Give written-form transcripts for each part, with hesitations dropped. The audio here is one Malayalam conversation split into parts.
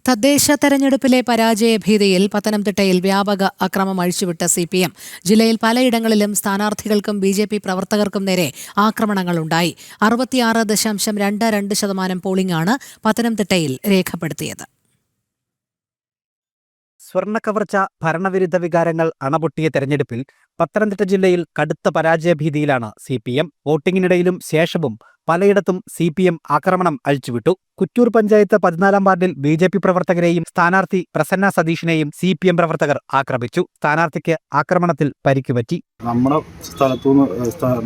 തദ്ദേശ തെരഞ്ഞെടുപ്പിലെ പരാജയഭീതിയിൽ പത്തനംതിട്ടയിൽ വ്യാപക അക്രമം അഴിച്ചുവിട്ട CPM. ജില്ലയിൽ പലയിടങ്ങളിലും സ്ഥാനാർത്ഥികൾക്കും BJP പ്രവർത്തകർക്കും നേരെ ആക്രമണങ്ങളുണ്ടായി. 66.22% പോളിംഗാണ് പത്തനംതിട്ടയിൽ രേഖപ്പെടുത്തിയത്. സ്വർണ്ണക്കവർച്ച, ഭരണവിരുദ്ധ വികാരങ്ങൾ അണപൊട്ടിയ തെരഞ്ഞെടുപ്പിൽ പത്തനംതിട്ട ജില്ലയിൽ കടുത്ത പരാജയഭീതിയിലാണ് CPM. വോട്ടിംഗിനിടയിലും ശേഷവും പലയിടത്തും CPM ആക്രമണം അഴിച്ചുവിട്ടു. കുറ്റൂർ പഞ്ചായത്ത് 14-ാം വാർഡിൽ BJP പ്രവർത്തകരെയും സ്ഥാനാർത്ഥി പ്രസന്ന സതീഷിനെയും CPM പ്രവർത്തകർ ആക്രമിച്ചു. സ്ഥാനാർത്ഥിക്ക് ആക്രമണത്തിൽ പരിക്കുപറ്റി. നമ്മുടെ സ്ഥലത്തുനിന്ന്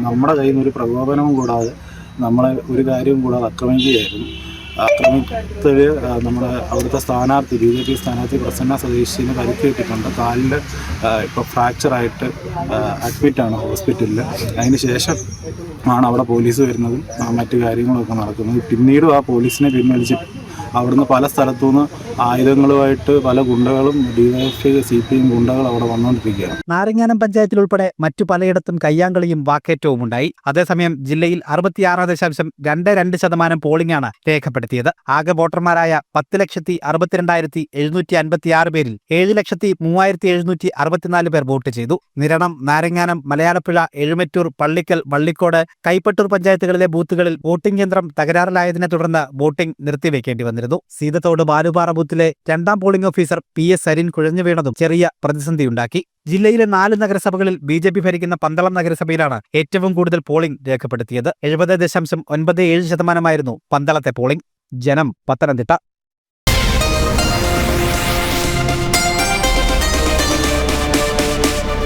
നമ്മുടെ കയ്യിൽ നിന്ന് ഒരു പ്രകോപനവും കൂടാതെ നമ്മളെ ഒരു കാര്യവും കൂടാതെ ആക്രമിക്കുകയായിരുന്നു. ആക്രമണത്തിൽ നമ്മുടെ അവിടുത്തെ സ്ഥാനാർത്ഥി BJP സ്ഥാനാർത്ഥി പ്രസന്ന സതീഷിന് പരിക്കേറ്റിട്ടുണ്ട്. കാലിൽ ഇപ്പോൾ ഫ്രാക്ചറായിട്ട് അഡ്മിറ്റാണ് ഹോസ്പിറ്റലിൽ. അതിന് ശേഷം ആണ് അവിടെ പോലീസ് വരുന്നതും മറ്റു കാര്യങ്ങളൊക്കെ നടക്കുന്നത്. പിന്നീടും ആ പോലീസിനെ പിൻവലിച്ച് അവിടുന്ന് പല സ്ഥലത്തുനിന്ന് ആയുധങ്ങളുമായിട്ട് പല ഗുണ്ടകളും DYFI CPM ഗുണ്ടകൾ അവിടെ വന്നുകൊണ്ടിരിക്കുകയാണ്. നാരങ്ങാനം പഞ്ചായത്തിൽ ഉൾപ്പെടെ മറ്റു പലയിടത്തും കയ്യാങ്കളിയും വാക്കേറ്റവും ഉണ്ടായി. അതേസമയം ജില്ലയിൽ 66.22% പോളിംഗാണ് രേഖപ്പെടുത്തിയത്. ആകെ വോട്ടർമാരായ 10,62,756 പേരിൽ 7,03,764 പേർ വോട്ട് ചെയ്തു. നിരണം, നാരങ്ങാനം, മലയാലപ്പുഴ, എഴുമറ്റൂർ, പള്ളിക്കൽ, വള്ളിക്കോട്, കൈപ്പട്ടൂർ പഞ്ചായത്തുകളിലെ ബൂത്തുകളിൽ വോട്ടിംഗ് യന്ത്രം തകരാറിലായതിനെ തുടർന്ന് വോട്ടിംഗ് നിർത്തിവെക്കേണ്ടി വന്നിരുന്നു. സീതത്തോട് ബാലുപാറ ബൂത്തിലെ 2ാം പോളിംഗ് ഓഫീസർ PS സരിൻ കുഴഞ്ഞു വീണതും ചെറിയ പ്രതിസന്ധിയുണ്ടാക്കി. ജില്ലയിലെ 4 നഗരസഭകളിൽ BJP ഭരിക്കുന്ന പന്തളം നഗരസഭയിലാണ് ഏറ്റവും കൂടുതൽ പോളിംഗ് രേഖപ്പെടുത്തിയത്. 70.97% പന്തളത്തെ പോളിംഗ്. ജനം, പത്തനംതിട്ട.